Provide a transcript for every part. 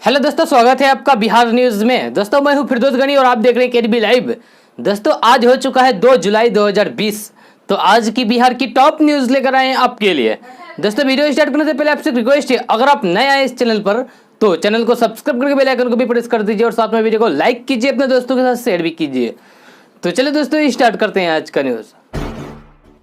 Hello दोस्तों, स्वागत है आपका बिहार न्यूज में। दोस्तों मैं हूं फिरदौस गनी और आप देख रहे हैं केडीबी लाइव। दोस्तों आज हो चुका है 2 जुलाई 2020। तो आज की बिहार की टॉप न्यूज लेकर आए हैं आपके लिए। दोस्तों वीडियो स्टार्ट करने से पहले आपसे रिक्वेस्ट है, अगर आप नए आए इस चैनल पर तो चैनल को सब्सक्राइब करके बेल आइकन को भी प्रेस कर दीजिए और साथ में वीडियो को लाइक कीजिए, अपने दोस्तों के साथ शेयर भी कीजिए। तो चलिए दोस्तों स्टार्ट करते हैं आज का न्यूज।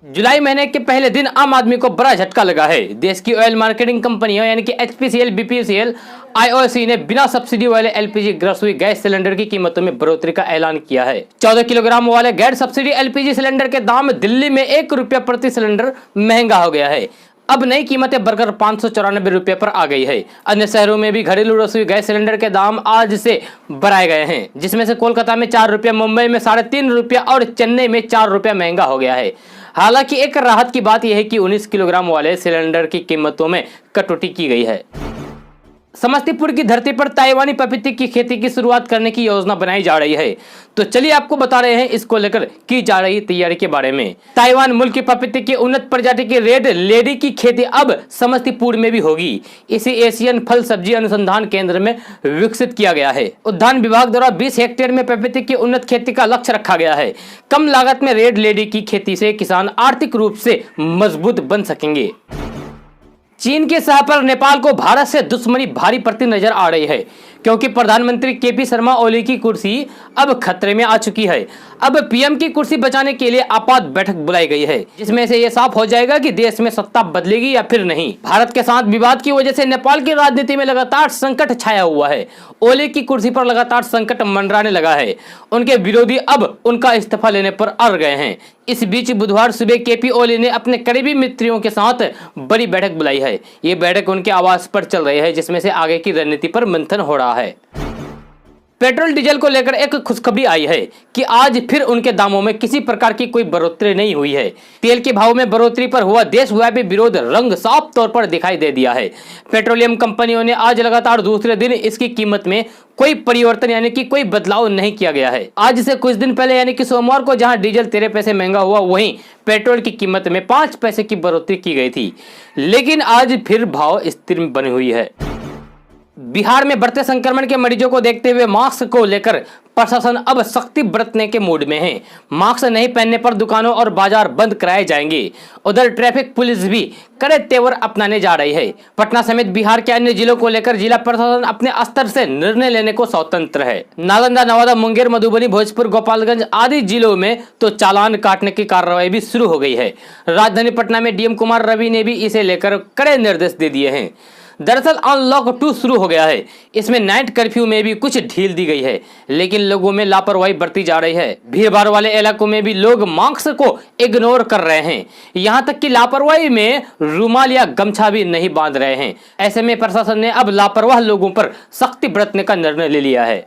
जुलाई महीने के पहले दिन आम आदमी को बड़ा झटका लगा है। देश की ऑयल मार्केटिंग कंपनियों यानी कि एचपीसीएल, बीपीसीएल, आईओसी ने बिना सब्सिडी वाले एलपीजी रसोई गैस सिलेंडर की कीमतों में बढ़ोतरी का ऐलान किया है। 14 किलोग्राम वाले गैर सब्सिडी एलपीजी सिलेंडर के दाम दिल्ली में ₹1 प्रति सिलेंडर महंगा हो गया है। अब नई कीमतें बढ़कर ₹594 पर आ गई है। अन्य शहरों में भी घरेलू रसोई गैस सिलेंडर के दाम आज से बढ़ाए गए हैं, जिसमें से कोलकाता में ₹4, मुंबई में ₹3.5 और चेन्नई में ₹4 महंगा हो गया है। हालांकि एक राहत की बात यह है कि 19 किलोग्राम वाले सिलेंडर की कीमतों में कटौती की गई है। समस्तीपुर की धरती पर ताइवानी पपीते की खेती की शुरुआत करने की योजना बनाई जा रही है। तो चलिए आपको बता रहे हैं इसको लेकर की जा रही तैयारी के बारे में। ताइवान मुल्क की पपीते की उन्नत प्रजाति की रेड लेडी की खेती अब समस्तीपुर में भी होगी। इसे एशियन फल सब्जी अनुसंधान केंद्र में विकसित किया गया है। उद्यान विभाग द्वारा 20 हेक्टेयर में पपीते की उन्नत खेती का लक्ष्य रखा गया है। कम लागत में रेड लेडी की खेती से किसान आर्थिक रूप से मजबूत बन सकेंगे। चीन के सह पर नेपाल को भारत से दुश्मनी भारी पड़ती नजर आ रही है, क्योंकि प्रधानमंत्री केपी शर्मा ओली की कुर्सी अब खतरे में आ चुकी है। अब पीएम की कुर्सी बचाने के लिए आपात बैठक बुलाई गई है, जिसमें से यह साफ हो जाएगा कि देश में सत्ता बदलेगी या फिर नहीं। भारत के साथ विवाद की वजह से नेपाल की राजनीति में लगातार संकट छाया हुआ है। ओली की कुर्सी पर लगातार संकट मंडराने लगा है। उनके विरोधी अब उनका इस्तीफा लेने पर अड़ गए हैं। इस बीच बुधवार सुबह केपी ओली ने अपने करीबी मित्रों के साथ बड़ी बैठक बुलाई है। ये बैठक उनके आवास पर चल रही है, जिसमें से आगे की रणनीति पर मंथन हो रहा है। पेट्रोल डीजल को लेकर एक खुशखबरी आई है कि आज फिर उनके दामों में किसी प्रकार की कोई बढ़ोतरी नहीं हुई है। तेल के भाव में बढ़ोतरी पर हुआ देशव्यापी विरोध रंग साफ तौर पर दिखाई दे दिया है। पेट्रोलियम कंपनियों ने आज लगातार दूसरे दिन इसकी कीमत में कोई परिवर्तन यानी कि कोई बदलाव नहीं किया गया है। आज से कुछ दिन पहले यानी कि सोमवार को जहां डीजल 13 पैसे महंगा हुआ, वहीं पेट्रोल की कीमत में 5 पैसे की बढ़ोतरी की गई थी, लेकिन आज फिर भाव स्थिर बनी हुई है। बिहार में बढ़ते संक्रमण के मरीजों को देखते हुए मास्क को लेकर प्रशासन अब सख्ती बरतने के मूड में है। मास्क नहीं पहनने पर दुकानों और बाजार बंद कराए जाएंगे। उधर ट्रैफिक पुलिस भी कड़े तेवर अपनाने जा रही है। पटना समेत बिहार के अन्य जिलों को लेकर जिला प्रशासन अपने स्तर से निर्णय लेने को स्वतंत्र है। नालंदा, नवादा, मुंगेर, मधुबनी, भोजपुर, गोपालगंज आदि जिलों में तो चालान काटने की कार्रवाई भी शुरू हो गई है। राजधानी पटना में डीएम कुमार रवि ने भी इसे लेकर कड़े निर्देश दे दिए हैं। दरअसल अनलॉक 2 शुरू हो गया है। इसमें नाइट कर्फ्यू में भी कुछ ढील दी गई है, लेकिन लोगों में लापरवाही बरती जा रही है। भीड़भाड़ वाले इलाकों में भी लोग मास्क को इग्नोर कर रहे हैं। यहां तक कि लापरवाही में रुमाल या गमछा भी नहीं बांध रहे हैं। ऐसे में प्रशासन ने अब लापरवाह लोगों पर सख्ती बरतने का निर्णय ले लिया है।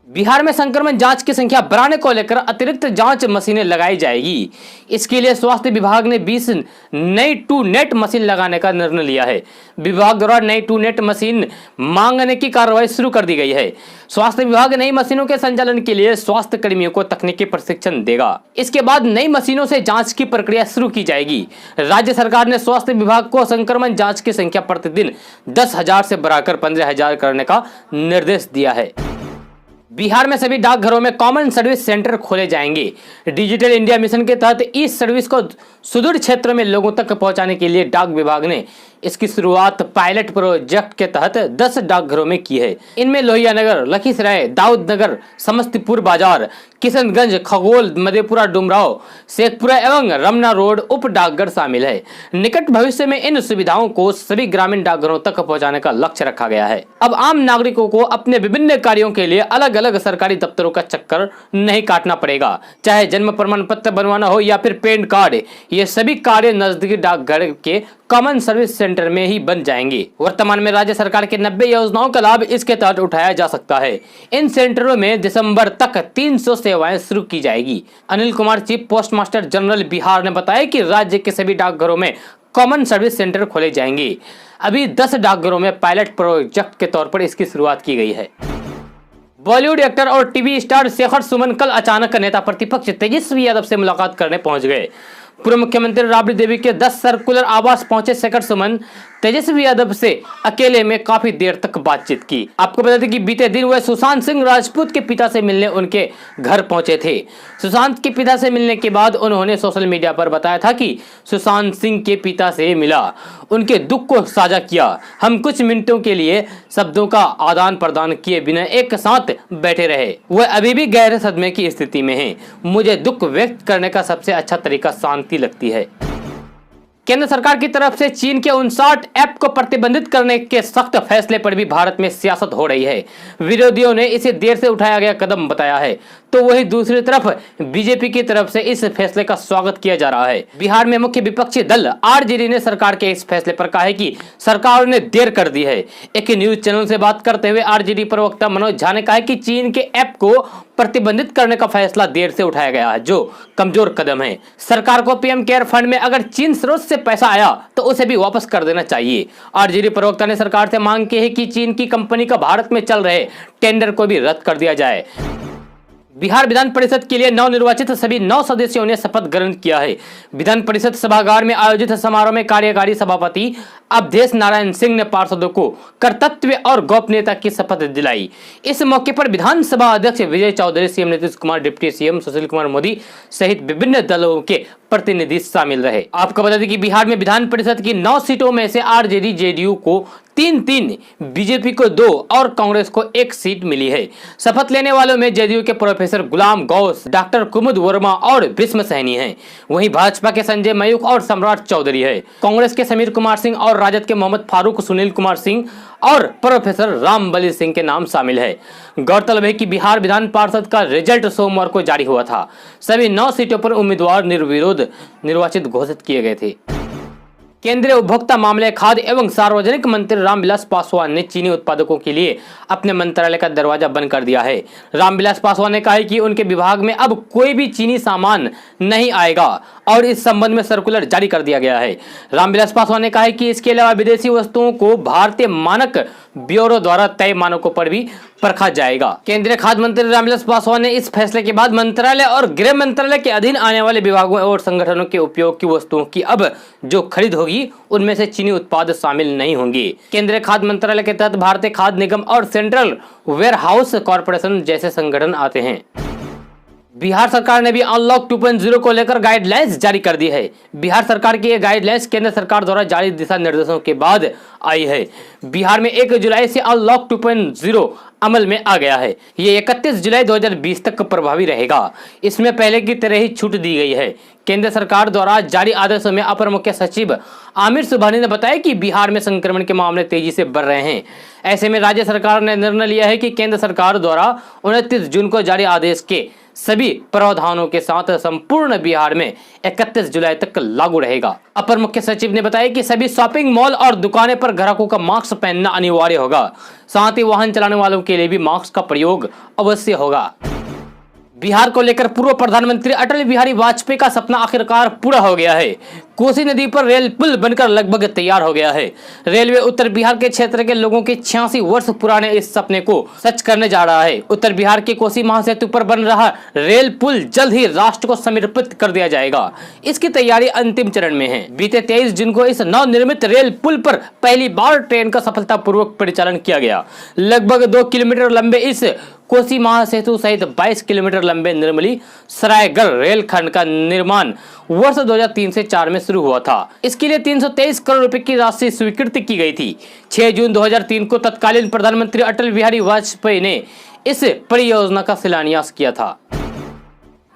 बिहार में संक्रमण जांच की संख्या बढ़ाने को लेकर अतिरिक्त जांच मशीनें लगाई जाएगी। इसके लिए स्वास्थ्य विभाग ने 20 नई टू नेट मशीन लगाने का निर्णय लिया है। विभाग द्वारा नई टू नेट मशीन मांगने की कार्रवाई शुरू कर दी गई है। स्वास्थ्य विभाग नई मशीनों के संचालन के लिए स्वास्थ्य कर्मियों को तकनीकी प्रशिक्षण देगा। इसके बाद नई मशीनों से जांच की प्रक्रिया शुरू की जाएगी। राज्य सरकार ने स्वास्थ्य विभाग को संक्रमण जांच की संख्या प्रतिदिन 10,000 से बढ़ाकर 15,000 करने का निर्देश दिया है। बिहार में सभी डाकघरों में कॉमन सर्विस सेंटर खोले जाएंगे। डिजिटल इंडिया मिशन के तहत इस सर्विस को सुदूर क्षेत्रों में लोगों तक पहुंचाने के लिए डाक विभाग ने इसकी शुरुआत पायलट प्रोजेक्ट के तहत 10 डाकघरों में की है। इनमें लोहिया नगर, लखीसराय, दाऊद नगर, समस्तीपुर बाजार, किशनगंज, खगोल, मधेपुरा, डुमराव, शेखपुरा एवं रमना रोड उप डाकघर शामिल है। निकट भविष्य में इन सुविधाओं को सभी ग्रामीण डाकघरों तक पहुंचाने का लक्ष्य रखा गया है। अब आम नागरिकों को अपने विभिन्न कार्यों के लिए अलग अलग सरकारी दफ्तरों का चक्कर नहीं काटना पड़ेगा। चाहे जन्म प्रमाण पत्र बनवाना हो या फिर पैन कार्ड, ये सभी कार्य नजदीकी डाकघर के कॉमन सर्विस सेंटर में ही बन जाएंगे। वर्तमान में राज्य सरकार की 90 योजनाओं का लाभ इसके तहत उठाया जा सकता है। इन सेंटरों में दिसंबर तक 300 सेवाएं शुरू की जाएगी। Anil Kumar, chief post master general Bihar ने बताया कि राज्य के सभी डाकघरों में कॉमन सर्विस सेंटर खोले जाएंगे। अभी 10 डाकघरों में पायलट प्रोजेक्ट के तौर पर इसकी शुरुआत की गई है। बॉलीवुड एक्टर और टीवी स्टार शेखर सुमन कल अचानक नेता प्रतिपक्ष तेजस्वी यादव से मुलाकात करने पहुंच गए। पूर्व मुख्यमंत्री राबड़ी देवी के 10 सर्कुलर आवास पहुंचे शेखर सुमन तेजस्वी यादव से अकेले में काफी देर तक बातचीत की। आपको बता दें कि बीते दिन वह सुशांत सिंह राजपूत के पिता से मिलने उनके घर पहुंचे थे। सुशांत के पिता से मिलने के बाद उन्होंने सोशल मीडिया पर बताया था कि सुशांत सिंह के पिता से मिला, उनके दुख को साझा किया। हम कुछ मिनटों के लिए शब्दों का आदान प्रदान किए बिना एक साथ बैठे रहे। वह अभी भी गहरे सदमे की स्थिति में हैं। मुझे दुख व्यक्त करने का सबसे अच्छा तरीका शांति लगती है। केंद्र सरकार की तरफ से चीन के 59 ऐप को प्रतिबंधित करने के सख्त फैसले पर भी भारत में सियासत हो रही है। विरोधियों ने इसे देर से उठाया गया कदम बताया है, तो वहीं दूसरी तरफ बीजेपी की तरफ से इस फैसले का स्वागत किया जा रहा है। बिहार में मुख्य विपक्षी दल आरजेडी ने सरकार के इस फैसले पर कहा है कि सरकार ने देर कर दी है। एक न्यूज चैनल से बात करते हुए आरजेडी प्रवक्ता मनोज झा ने कहा कि चीन के ऐप को प्रतिबंधित करने का फैसला देर से उठाया गया है, जो कमजोर कदम है। सरकार को पीएम केयर फंड में अगर चीन स्रोत से पैसा आया तो उसे भी वापस कर देना चाहिए। आरजेडी प्रवक्ता ने सरकार से मांग की है कि चीन की कंपनी का भारत में चल रहे टेंडर को भी रद्द कर दिया जाए। बिहार विधान परिषद के लिए नवनिर्वाचित सभी 9 सदस्यों ने शपथ ग्रहण किया है। विधान परिषद सभागार में आयोजित समारोह में कार्यकारी सभापति अवधेश नारायण सिंह ने पार्षदों को कर्तव्य और गोपनीयता की शपथ दिलाई। इस मौके पर विधानसभा अध्यक्ष Vijay Chaudhary, CM Nitish Kumar, deputy CM Sushil Kumar Modi सहित विभिन्न दलों के प्रतिनिधि शामिल रहे। आपको बता दें कि बिहार में विधान परिषद की 9 सीटों में से आरजेडी जेडीयू को 3-3, बीजेपी को 2 और कांग्रेस को 1 सीट मिली है। शपथ लेने वालों में जेडीयू के प्रोफेसर गुलाम गौस, डॉक्टर कुमुद वर्मा और भीष्म सहनी हैं। वहीं भाजपा के संजय मयूख और सम्राट चौधरी है। कांग्रेस के समीर कुमार सिंह और राजद के मोहम्मद फारूक, सुनील कुमार सिंह और प्रोफेसर रामबली सिंह के नाम शामिल है। गौरतलब है कि बिहार विधान पार्षद का रिजल्ट सोमवार को जारी हुआ था। सभी 9 सीटों पर उम्मीदवार निर्विरोध निर्वाचित घोषित किए गए थे। केंद्रीय उपभोक्ता मामले, खाद्य एवं सार्वजनिक मंत्री रामविलास पासवान ने चीनी उत्पादकों के लिए अपने मंत्रालय का दरवाजा बंद कर दिया है। रामविलास पासवान ने कहा है कि उनके विभाग में अब कोई भी चीनी सामान नहीं आएगा और इस संबंध में सर्कुलर जारी कर दिया गया है। रामविलास पासवान ने कहा है कि इसके अलावा विदेशी वस्तुओं को भारतीय मानक ब्यूरो द्वारा तय मानकों पर भी परखा जाएगा। केंद्रीय खाद्य मंत्री रामविलास पासवान ने इस फैसले के बाद मंत्रालय और गृह मंत्रालय के अधीन आने वाले विभागों और संगठनों के उपयोग की वस्तुओं की अब जो खरीद होगी उनमें से चीनी उत्पाद शामिल नहीं होंगे। केंद्रीय खाद्य मंत्रालय के तहत भारतीय खाद्य निगम और सेंट्रल वेयरहाउस कॉर्पोरेशन जैसे संगठन आते हैं। बिहार सरकार ने भी अनलॉक 2.0 को लेकर गाइडलाइंस जारी कर दी है। बिहार सरकार की ये गाइडलाइंस केंद्र सरकार द्वारा जारी दिशा निर्देशों के बाद आई है। बिहार में 1 जुलाई से अनलॉक 2.0 अमल में आ गया है। ये 31 जुलाई 2020 तक प्रभावी रहेगा। इसमें पहले की तरह ही छूट दी गई है। केंद्र सरकार द्वारा जारी आदेशों में अपर मुख्य सचिव आमिर सुबहानी ने बताया कि बिहार में संक्रमण के मामले तेजी से बढ़ रहे हैं। ऐसे में राज्य सरकार ने निर्णय लिया है कि केंद्र सरकार द्वारा 29 जून को जारी आदेश के सभी प्रावधानों के साथ संपूर्ण बिहार में 31 जुलाई तक लागू रहेगा। अपर मुख्य सचिव ने बताया कि सभी शॉपिंग मॉल और दुकानें पर ग्राहकों का मास्क पहनना अनिवार्य होगा। साथ ही वाहन चलाने वालों के लिए भी मास्क का प्रयोग अवश्य होगा। बिहार को लेकर पूर्व प्रधानमंत्री अटल बिहारी वाजपेयी का सपना आखिरकार पूरा हो गया है। कोसी नदी पर रेल पुल बनकर लगभग तैयार हो गया है। रेलवे उत्तर बिहार के क्षेत्र के लोगों के 86 वर्ष पुराने इस सपने को सच करने जा रहा है। उत्तर बिहार के कोसी महासेतु पर बन रहा रेल पुल जल्द ही राष्ट्र को समर्पित कर दिया जाएगा। इसकी तैयारी अंतिम चरण में है। बीते 23 जून को इस नवनिर्मित रेल पुल पर पहली बार ट्रेन का सफलतापूर्वक परिचालन किया गया। लगभग 2 किलोमीटर लंबे इस कोसी महासेतु सहित 22 किलोमीटर लंबे निर्मली सरायगढ़ रेलखंड का निर्माण वर्ष 2003 से 4 में शुरू हुआ था। इसके लिए 323 करोड़ रुपए की राशि स्वीकृत की गई थी। 6 जून 2003 को तत्कालीन प्रधानमंत्री अटल बिहारी वाजपेयी ने इस परियोजना का शिलान्यास किया था।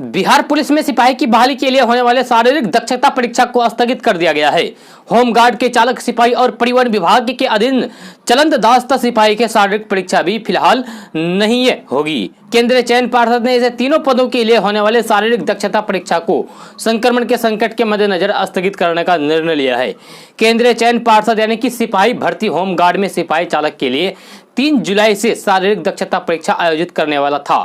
बिहार पुलिस में सिपाही की बहाली के लिए होने वाले शारीरिक दक्षता परीक्षा को स्थगित कर दिया गया है। होमगार्ड के चालक सिपाही और परिवहन विभाग के अधीन चलंत दास्ता सिपाही के शारीरिक परीक्षा भी फिलहाल नहीं होगी। केंद्रीय चयन पार्षद ने इसे तीनों पदों के लिए होने वाले शारीरिक दक्षता परीक्षा को संक्रमण के संकट के मद्देनजर स्थगित करने का निर्णय लिया है। केंद्रीय चयन पार्षद यानी कि सिपाही भर्ती होमगार्ड में सिपाही चालक के लिए 3 जुलाई से शारीरिक दक्षता परीक्षा आयोजित करने वाला था।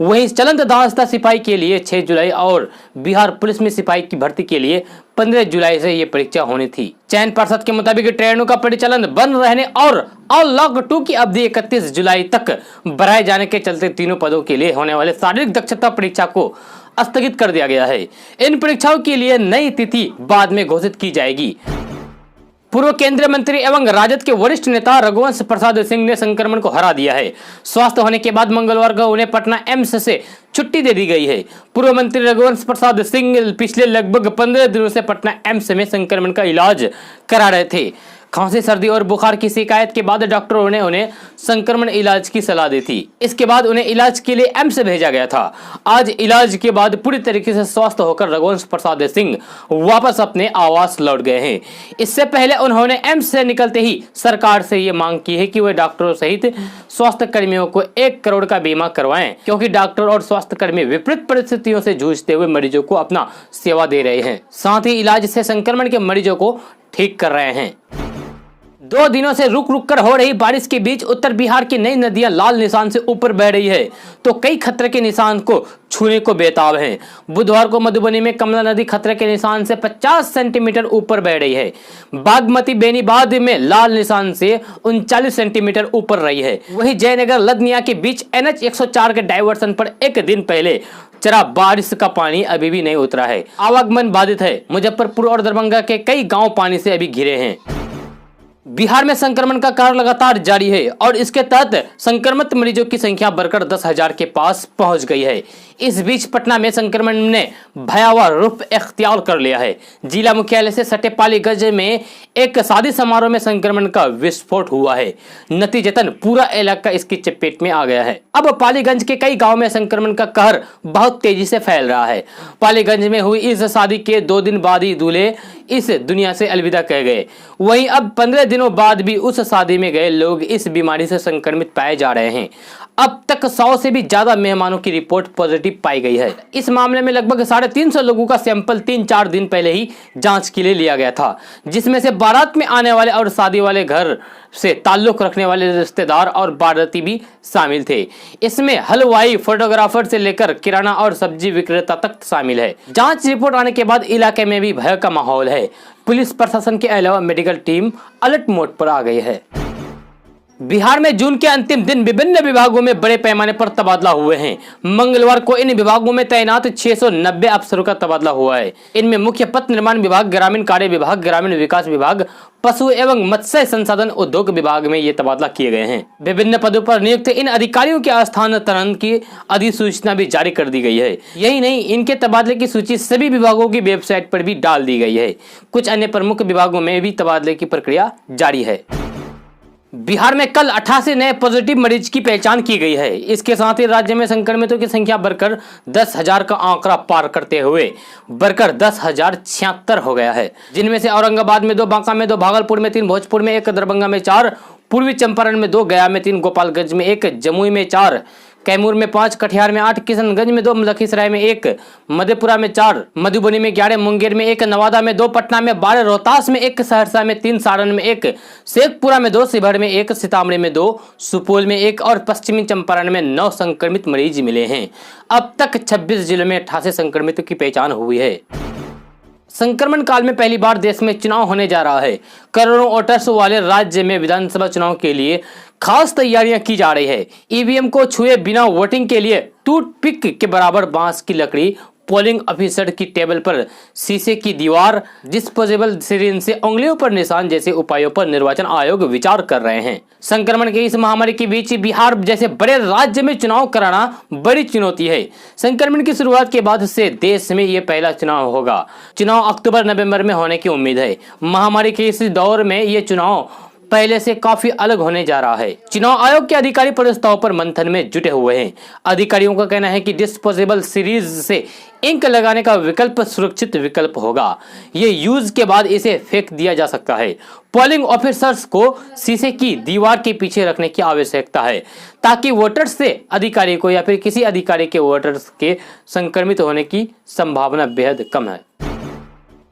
वहीं चलंत दास्ता सिपाही के लिए 6 जुलाई और बिहार पुलिस में सिपाही की भर्ती के लिए 15 जुलाई से ये परीक्षा होनी थी। चयन पार्षद के मुताबिक ट्रेनों का परिचालन बंद रहने और अनलॉक 2 की अवधि 31 जुलाई तक बढ़ाए जाने के चलते तीनों पदों के लिए होने वाले शारीरिक दक्षता परीक्षा को स्थगित कर दिया गया है। इन परीक्षाओं के लिए नई तिथि बाद में घोषित की जाएगी। पूर्व केंद्रीय मंत्री एवं राजद के वरिष्ठ नेता रघुवंश प्रसाद सिंह ने संक्रमण को हरा दिया है। स्वस्थ होने के बाद मंगलवार को उन्हें पटना एम्स से छुट्टी दे दी गई है। पूर्व मंत्री रघुवंश प्रसाद सिंह पिछले लगभग 15 दिनों से पटना एम्स में संक्रमण का इलाज करा रहे थे। खांसी, सर्दी और बुखार की शिकायत के बाद डॉक्टरों ने उन्हें संक्रमण इलाज की सलाह दी थी। इसके बाद उन्हें इलाज के लिए एम्स भेजा गया था। आज इलाज के बाद पूरी तरीके से स्वस्थ होकर रघुवंश प्रसाद सिंह वापस अपने आवास लौट गए हैं। इससे पहले उन्होंने एम्स से निकलते ही सरकार से ये मांग की है कि वे डॉक्टरों सहित स्वास्थ्य कर्मियों को 1 करोड़ का बीमा करवाएं, क्योंकि डॉक्टर और स्वास्थ्य कर्मी विपरीत परिस्थितियों से जूझते हुए मरीजों को अपना सेवा दे रहे हैं, साथ ही इलाज से संक्रमण के मरीजों को ठीक कर रहे हैं। 2 दिनों से रुक रुक कर हो रही बारिश के बीच उत्तर बिहार की नई नदियां लाल निशान से ऊपर बह रही है, तो कई खतरे के निशान को छूने को बेताब हैं। बुधवार को मधुबनी में कमला नदी खतरे के निशान से 50 सेंटीमीटर ऊपर बह रही है। बागमती बेनीबाद में लाल निशान से 39 सेंटीमीटर ऊपर रही है। वहीं जयनगर लदनिया के बीच NH 104 के डायवर्सन पर एक दिन पहले चरा बारिश का पानी अभी भी नहीं उतरा है। आवागमन बाधित है। मुजफ्फरपुर और दरभंगा के कई गांव पानी से अभी घिरे हैं। बिहार में संक्रमण का कहर लगातार जारी है और इसके तहत संक्रमित मरीजों की संख्या बढ़कर 10,000 के पास पहुंच गई है। इस बीच पटना में संक्रमण ने भयावह रूप इख्तियार कर लिया है। जिला मुख्यालय से सटे पालीगंज में एक शादी समारोह में संक्रमण का विस्फोट हुआ है। नतीजतन पूरा इलाका इसकी चपेट में आ गया है। अब पालीगंज के कई गांव में संक्रमण का कहर बहुत तेजी से फैल रहा है। पालीगंज में हुई इस शादी के 2 दिन बाद ही दूल्हे इस दुनिया से अलविदा कह गए। वहीं अब 15 दिनों बाद भी उस शादी में गए लोग इस बीमारी से संक्रमित पाए जा रहे हैं। अब तक 100 से भी ज्यादा मेहमानों की रिपोर्ट पॉजिटिव पाई गई है। इस मामले में लगभग 350 लोगों का सैंपल 3-4 दिन पहले ही जांच के लिए लिया गया था, जिसमें से बारात में आने वाले और शादी वाले घर से ताल्लुक रखने वाले रिश्तेदार और बाराती भी शामिल थे। इसमें हलवाई, फोटोग्राफर से लेकर किराना और सब्जी विक्रेता तक शामिल है। जांच रिपोर्ट आने के बाद इलाके में भी भय का माहौल है। पुलिस प्रशासन के अलावा मेडिकल टीम अलर्ट मोड पर आ गई है। बिहार में जून के अंतिम दिन विभिन्न विभागों में बड़े पैमाने पर तबादला हुए हैं। मंगलवार को इन विभागों में तैनात 690 अफसरों का तबादला हुआ है। इनमें मुख्य पथ निर्माण विभाग, ग्रामीण कार्य विभाग, ग्रामीण विकास विभाग, पशु एवं मत्स्य संसाधन उद्योग विभाग में ये तबादला किए गए हैं। विभिन्न पदों पर नियुक्त इन अधिकारियों के स्थानांतरण की अधिसूचना भी जारी कर दी गई है। यही नहीं, इनके तबादले की सूची सभी विभागों की वेबसाइट पर भी डाल दी गई है। कुछ अन्य प्रमुख विभागों में भी तबादले की प्रक्रिया जारी है। बिहार में कल 88 नए पॉजिटिव मरीज की पहचान की गई है। इसके साथ ही राज्य में संक्रमितों की संख्या बढ़कर 10,000 का आंकड़ा पार करते हुए बढ़कर 10,076 हो गया है, जिनमें से औरंगाबाद में 2, बांका में 2, भागलपुर में 3, भोजपुर में 1, दरभंगा में 4, पूर्वी चंपारण में 2, गया में 3, गोपालगंज में 1, जमुई में 4, कैमूर में 5, कटिहार में 8, किशनगंज में 2, लखीसराय में 1, मधेपुरा में 4, मधुबनी में 11, मुंगेर में 1, नवादा में 2, पटना में 12, रोहतास में 1, सहरसा में 3, सारण में 1, शेखपुरा में 2, शिवहर में 1, सीतामढ़ी में 2, सुपौल में 1 और पश्चिमी चंपारण में 9 संक्रमित मरीज मिले हैं। अब तक 26 जिलों में 88 संक्रमितों की पहचान हुई है। संक्रमण काल में पहली बार देश में चुनाव होने जा रहा है। करोड़ों वोटर्स वाले राज्य में विधानसभा चुनाव के लिए खास तैयारियां की जा रही है। ईवीएम को छुए बिना वोटिंग के लिए टूथपिक के बराबर बांस की लकड़ी, पोलिंग ऑफिसर की टेबल पर शीशे की दीवार, डिस्पोजेबल सिरिंज से उंगलियों पर निशान जैसे उपायों पर निर्वाचन आयोग विचार कर रहे हैं। संक्रमण की इस महामारी के बीच बिहार जैसे बड़े राज्य में चुनाव कराना बड़ी चुनौती है। संक्रमण की शुरुआत के बाद से देश में ये पहला चुनाव होगा। चुनाव अक्टूबर-नवंबर में होने की उम्मीद है। महामारी के इस दौर में ये चुनाव पहले से काफी अलग होने जा रहा है। चुनाव आयोग के अधिकारी प्रस्ताव पर मंथन में जुटे हुए हैं। अधिकारियों का कहना है कि डिस्पोजेबल सीरीज से इंक लगाने का विकल्प सुरक्षित विकल्प होगा। ये यूज के बाद इसे फेंक दिया जा सकता है। पोलिंग ऑफिसर्स को शीशे की दीवार के पीछे रखने की आवश्यकता है, ताकि वोटर्स से अधिकारी को या फिर किसी अधिकारी के वोटर्स के संक्रमित होने की संभावना बेहद कम है।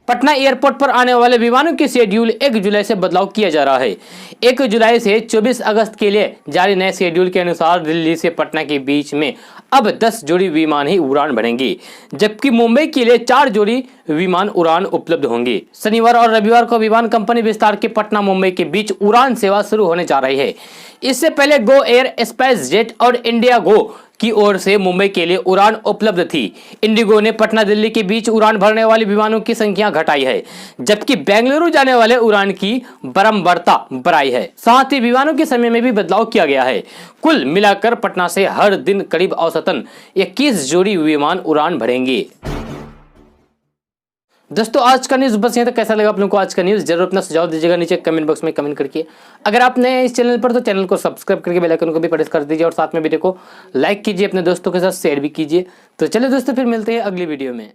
पटना एयरपोर्ट पर आने वाले विमानों की शेड्यूल 1 जुलाई से बदलाव किया जा रहा है। 1 जुलाई से 24 अगस्त के लिए जारी नए शेड्यूल के अनुसार दिल्ली से पटना के बीच में अब 10 जोड़ी विमान ही उड़ान भरेंगी, जबकि मुंबई के लिए 4 जोड़ी विमान उड़ान उपलब्ध होंगी। शनिवार और रविवार को विमान कंपनी विस्तार के पटना मुंबई के बीच उड़ान सेवा शुरू होने जा रही है। इससे पहले गो एयर, स्पाइस जेट और इंडिया गो की ओर से मुंबई के लिए उड़ान उपलब्ध थी। इंडिगो ने पटना दिल्ली के बीच उड़ान भरने वाले विमानों की संख्या घटाई है, जबकि बेंगलुरु जाने वाले उड़ान की बारंबारता बढ़ाई है। साथ ही विमानों के समय में भी बदलाव किया गया है। कुल मिलाकर पटना से हर दिन करीब औसतन 21 जोड़ी विमान उड़ान भरेंगे। दोस्तों आज का न्यूज़ बस यहाँ तक। कैसा लगा आप लोगों को आज का न्यूज़? जरूर अपना सुझाव दीजिएगा नीचे कमेंट बॉक्स में कमेंट करके। अगर आप नए हैं इस चैनल पर तो चैनल को सब्सक्राइब करके बेल आइकन को भी प्रेस कर दीजिए और साथ में वीडियो को लाइक कीजिए, अपने दोस्तों के साथ शेयर भी कीजिए। तो चलिए दोस्तों फिर मिलते हैं अगली वीडियो में।